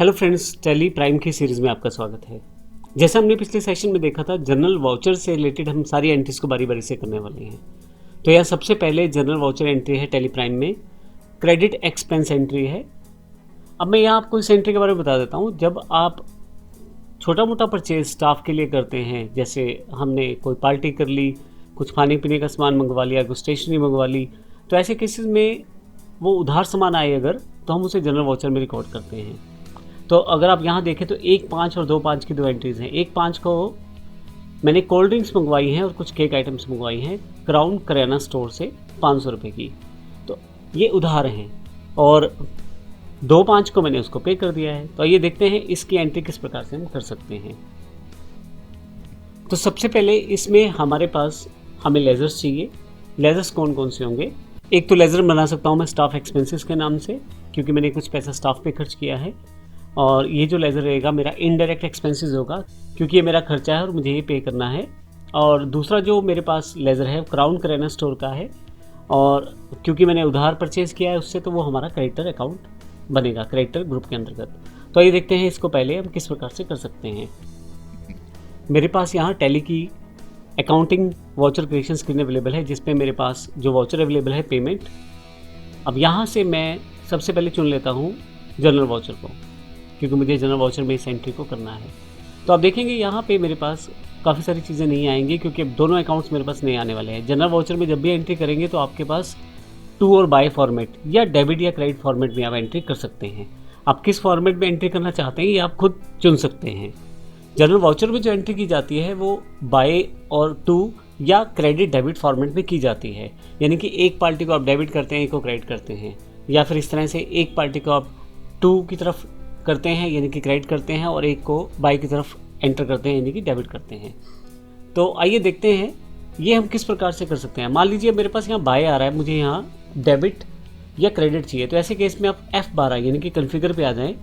Hello friends, tally prime की series में आपका स्वागत है। जैसा हमने पिछले सेशन में देखा था, जनरल वाउचर से रिलेटेड हम सारी एंट्रीज को बारी बारी से करने वाले हैं। तो यह सबसे पहले जनरल वाउचर एंट्री है टैली प्राइम में, क्रेडिट एक्सपेंस एंट्री है। अब मैं यहाँ आपको इस एंट्री के बारे में बता देता हूँ। जब आप छोटा मोटा परचेज स्टाफ के लिए करते हैं, जैसे हमने कोई पार्टी कर ली, कुछ खाने पीने का सामान मंगवा लिया, कुछ स्टेशनरी मंगवा ली, तो ऐसे केसेस में वो उधार सामान आए अगर, तो हम उसे जनरल वाउचर में रिकॉर्ड करते हैं। तो अगर आप यहाँ देखें तो 1/5 और 2/5 की दो एंट्रीज़ हैं। 1/5 को मैंने कोल्ड ड्रिंक्स मंगवाई हैं और कुछ केक आइटम्स मंगवाई हैं क्राउन करियाना स्टोर से 500 रुपये की, तो ये उधार हैं। और 2/5 को मैंने उसको पे कर दिया है। तो आइए देखते हैं इसकी एंट्री किस प्रकार से हम कर सकते हैं। तो सबसे पहले इसमें हमारे पास हमें लेजर्स चाहिए। लेजर्स कौन कौन से होंगे? एक तो लेजर बना सकता हूँ मैं स्टाफ एक्सपेंसेस के नाम से, क्योंकि मैंने कुछ पैसा स्टाफ पे खर्च किया है। और ये जो लेज़र रहेगा मेरा इनडायरेक्ट एक्सपेंसेस होगा, क्योंकि ये मेरा खर्चा है और मुझे ये पे करना है। और दूसरा जो मेरे पास लेज़र है क्राउन करियाना स्टोर का है, और क्योंकि मैंने उधार परचेज़ किया है उससे, तो वो हमारा क्रेडिटर अकाउंट बनेगा क्रेडिटर ग्रुप के अंतर्गत। तो ये देखते हैं इसको पहले हम किस प्रकार से कर सकते हैं। मेरे पास यहाँ टैली की accounting voucher creation screen available है, जिसपे मेरे पास जो वाउचर अवेलेबल है पेमेंट। अब यहाँ से मैं सबसे पहले चुन लेता हूँ जनरल वाउचर को, क्योंकि मुझे जनरल वाउचर में इस एंट्री को करना है। तो आप देखेंगे यहाँ पे मेरे पास काफ़ी सारी चीज़ें नहीं आएंगी, क्योंकि अब दोनों अकाउंट्स मेरे पास नहीं आने वाले हैं। जनरल वाउचर में जब भी एंट्री करेंगे तो आपके पास टू और बाय फॉर्मेट या डेबिट या क्रेडिट फॉर्मेट में आप एंट्री कर सकते हैं। आप किस फॉर्मेट में एंट्री करना चाहते हैं ये आप खुद चुन सकते हैं। जनरल वाउचर में जो एंट्री की जाती है वो बाय और टू या क्रेडिट डेबिट फॉर्मेट में की जाती है, यानी कि एक पार्टी को आप डेबिट करते हैं, एक को क्रेडिट करते हैं, या फिर इस तरह से एक पार्टी को आप टू की तरफ करते हैं यानी कि क्रेडिट करते हैं, और एक को बाय की तरफ एंटर करते हैं यानी कि डेबिट करते हैं। तो आइए देखते हैं ये हम किस प्रकार से कर सकते हैं। मान लीजिए मेरे पास यहाँ बाय आ रहा है, मुझे यहाँ डेबिट या क्रेडिट चाहिए। तो ऐसे केस में आप F12 यानी कि कॉन्फ़िगर पे आ जाएं,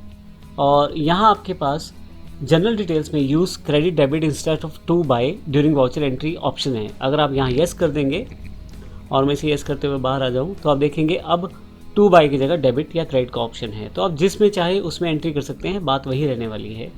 और यहाँ आपके पास जनरल डिटेल्स में use credit debit instead of to buy during voucher entry option है। अगर आप यहाँ येस कर देंगे और मैं इसे येस करते हुए बाहर आ जाऊँ, तो आप देखेंगे अब टू बाय की जगह डेबिट या क्रेडिट का ऑप्शन है। तो आप जिसमें चाहे उसमें एंट्री कर सकते हैं, बात वही रहने वाली है।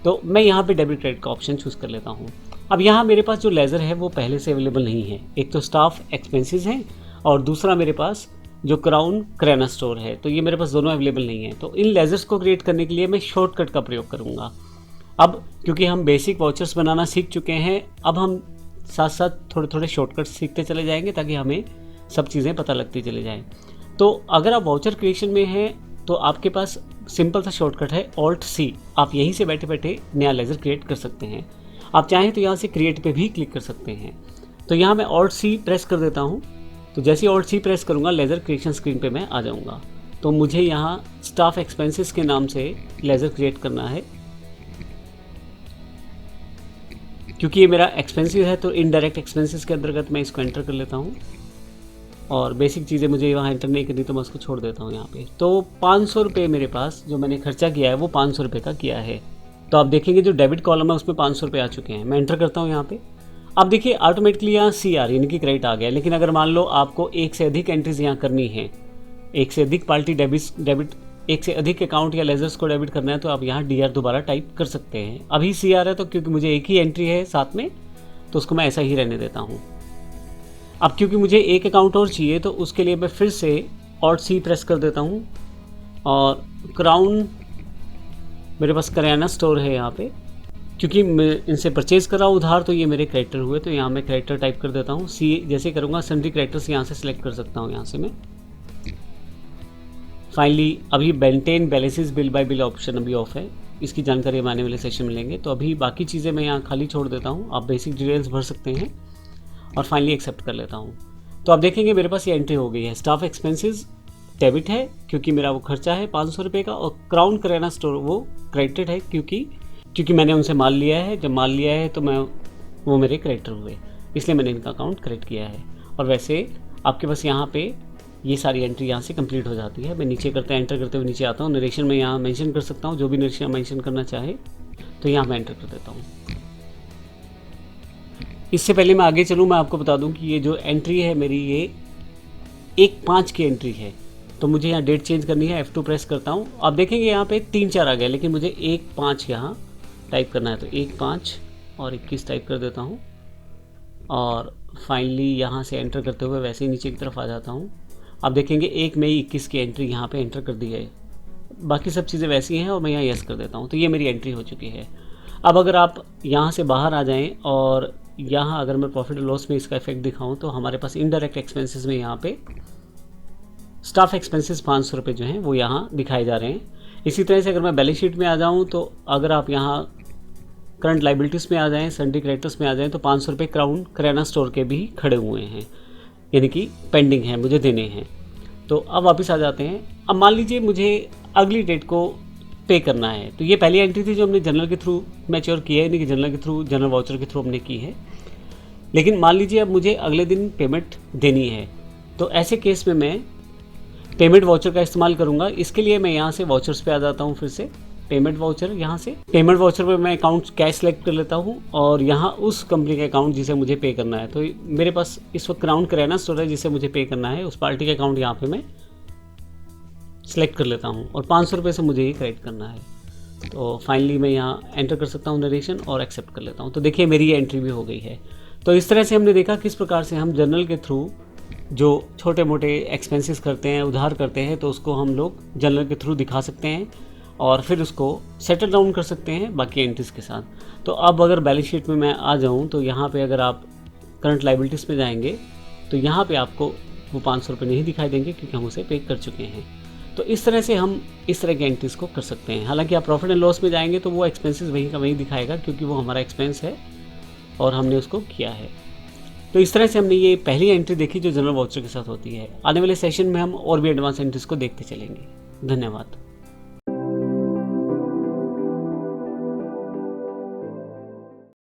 तो मैं यहाँ पे डेबिट क्रेडिट का ऑप्शन चूज़ कर लेता हूँ। अब यहाँ मेरे पास जो लेज़र है वो पहले से अवेलेबल नहीं है। एक तो स्टाफ एक्सपेंसेस हैं और दूसरा मेरे पास जो क्राउन करियाना स्टोर है, तो ये मेरे पास दोनों अवेलेबल नहीं है। तो इन लेज़र्स को क्रिएट करने के लिए मैं शॉर्टकट का प्रयोग करूँगा। अब क्योंकि हम बेसिक वाउचर्स बनाना सीख चुके हैं, अब हम साथ साथ थोड़े थोड़े शॉर्टकट सीखते चले जाएंगे, ताकि हमें सब चीज़ें पता लगती चले जाएँ। तो अगर आप वाउचर क्रिएशन में हैं तो आपके पास सिंपल सा शॉर्टकट है Alt+C। आप यहीं से बैठे बैठे नया लेज़र क्रिएट कर सकते हैं। आप चाहें तो यहाँ से क्रिएट पे भी क्लिक कर सकते हैं। तो यहाँ मैं Alt+C प्रेस कर देता हूँ। तो जैसे ही Alt+C प्रेस करूँगा लेज़र क्रिएशन स्क्रीन पे मैं आ जाऊँगा। तो मुझे यहाँ स्टाफ एक्सपेंसेस के नाम से लेज़र क्रिएट करना है। क्योंकि ये मेरा एक्सपेंसिव है तो इनडायरेक्ट एक्सपेंसेस के अंतर्गत मैं इसको एंटर कर लेता हूँ, और बेसिक चीज़ें मुझे वहाँ एंटर नहीं करनी, तो मैं उसको छोड़ देता हूँ यहाँ पे। तो 500 रुपये मेरे पास जो मैंने खर्चा किया है वो 500 रुपये का किया है। तो आप देखेंगे जो डेबिट कॉलम है उसमें 500 रुपये आ चुके हैं। मैं एंटर करता हूँ यहाँ पे। अब देखिए ऑटोमेटिकली यहाँ CR यानी कि क्रेडिट आ गया। लेकिन अगर मान लो आपको एक से अधिक एंट्रीज यहाँ करनी है, एक से अधिक पार्टी डेबिट एक से अधिक अकाउंट या लेजर्स को डेबिट करना है, तो आप यहाँ DR दोबारा टाइप कर सकते हैं। अभी CR है तो क्योंकि मुझे एक ही एंट्री है साथ में, तो उसको मैं ऐसा ही रहने देता हूँ। अब क्योंकि मुझे एक अकाउंट और चाहिए, तो उसके लिए मैं फिर से Alt+C प्रेस कर देता हूँ, और क्राउन मेरे पास करियाना स्टोर है यहाँ पे। क्योंकि मैं इनसे परचेज़ करा उधार, तो ये मेरे क्रेडिटर हुए, तो यहाँ मैं क्रेडिटर टाइप कर देता हूँ। जैसे करूँगा सन्ड्री क्रेडिटर्स यहाँ से सिलेक्ट कर सकता हूँ। यहाँ से मैं फाइनली अभी maintain balances bill bye bill option अभी ऑफ है, इसकी जानकारी हम आने वाले सेशन में लेंगे। तो अभी बाकी चीज़ें मैं यहाँ खाली छोड़ देता हूँ। आप बेसिक डिटेल्स भर सकते हैं और फाइनली एक्सेप्ट कर लेता हूँ। तो आप देखेंगे मेरे पास ये एंट्री हो गई है। स्टाफ एक्सपेंसेस डेबिट है क्योंकि मेरा वो खर्चा है 500 रुपये का, और क्राउन करियाना स्टोर वो क्रेडिटेड है क्योंकि मैंने उनसे माल लिया है। जब माल लिया है तो वो मेरे क्रेडिटर हुए, इसलिए मैंने इनका अकाउंट क्रेडिट किया है। और वैसे आपके पास यहाँ पे ये सारी एंट्री यहाँ से कंप्लीट हो जाती है। मैं नीचे एंटर करते हुए नीचे आता हूँ। नरेशन में यहाँ मेंशन कर सकता हूँ, जो भी नरेशन मेंशन करना चाहे तो यहाँ मैं एंटर कर देता हूँ। इससे पहले मैं आगे चलूँ, मैं आपको बता दूँ कि ये जो एंट्री है मेरी, ये 1/5 की एंट्री है। तो मुझे यहाँ डेट चेंज करनी है, F2 प्रेस करता हूँ। आप देखेंगे यहाँ पे 3-4 आ गया, लेकिन मुझे 1-5 यहाँ टाइप करना है, तो 1-5 और 21 टाइप कर देता हूँ और फाइनली यहाँ से एंटर करते हुए वैसे ही नीचे की तरफ आ जाता हूँ। आप देखेंगे 1 मई 21 की एंट्री यहाँ पे एंटर कर दी है, बाकी सब चीज़ें वैसी हैं और मैं यहाँ यस कर देता हूँ, तो ये मेरी एंट्री हो चुकी है। अब अगर आप यहाँ से बाहर आ जाएं और यहाँ अगर मैं प्रॉफिट और लॉस में इसका इफेक्ट दिखाऊँ तो हमारे पास इनडायरेक्ट एक्सपेंसेस में यहाँ पे स्टाफ एक्सपेंसेस 500 रुपये जो हैं वो यहाँ दिखाए जा रहे हैं। इसी तरह से अगर मैं बैलेंस शीट में आ जाऊँ तो अगर आप यहाँ करंट लाइबिलिटीज़ में आ जाएँ, सन्डी क्रेडिटर्स में आ जाएँ तो 500 रुपये क्राउन किराना स्टोर के भी खड़े हुए हैं, यानी कि पेंडिंग है, मुझे देने हैं। तो अब वापस आ जाते हैं। अब मान लीजिए मुझे अगली डेट को पे करना है, तो ये पहली एंट्री थी जो हमने जनरल के थ्रू मैच्योर की है, यानी कि जनरल के थ्रू, जनरल वाउचर के थ्रू हमने की है। लेकिन मान लीजिए अब मुझे अगले दिन पेमेंट देनी है, तो ऐसे केस में मैं पेमेंट वाउचर का इस्तेमाल करूंगा। इसके लिए मैं यहाँ से वाउचर्स पे आ जाता हूँ, फिर से पेमेंट वाउचर, यहाँ से पेमेंट वाउचर पे मैं अकाउंट कैश सेलेक्ट कर लेता हूँ और यहाँ उस कंपनी का अकाउंट जिसे मुझे पे करना है, तो मेरे पास इस वक्त क्राउन किराना स्टोर है जिसे मुझे पे करना है, उस पार्टी का अकाउंट यहाँ पे मैं सेलेक्ट कर लेता हूँ और 500 रुपये से मुझे ये क्रेडिट करना है। तो फाइनली मैं यहाँ एंटर कर सकता हूँ नरेशन और एक्सेप्ट कर लेता हूँ। तो देखिए मेरी ये एंट्री भी हो गई है। तो इस तरह से हमने देखा किस प्रकार से हम जनरल के थ्रू जो छोटे मोटे एक्सपेंसेस करते हैं, उधार करते हैं, तो उसको हम लोग जनरल के थ्रू दिखा सकते हैं और फिर उसको सेटल डाउन कर सकते हैं बाकी एंट्रीज के साथ। तो अब अगर बैलेंस शीट में मैं आ जाऊँ तो यहाँ पे अगर आप करंट लाइबिलिटीज़ में जाएंगे तो यहाँ पे आपको वो 500 रुपये नहीं दिखाई देंगे क्योंकि हम उसे पे कर चुके हैं। तो इस तरह से हम इस तरह की एंट्रीज़ को कर सकते हैं। हालांकि आप प्रॉफिट एंड लॉस में जाएंगे तो वो एक्सपेंसेस वहीं का वहीं दिखाएगा क्योंकि वो हमारा एक्सपेंस है और हमने उसको किया है। तो इस तरह से हमने ये पहली एंट्री देखी जो जनरल वाउचर के साथ होती है। आने वाले सेशन में हम और भी एडवांस एंट्रीज़ को देखते चलेंगे। धन्यवाद।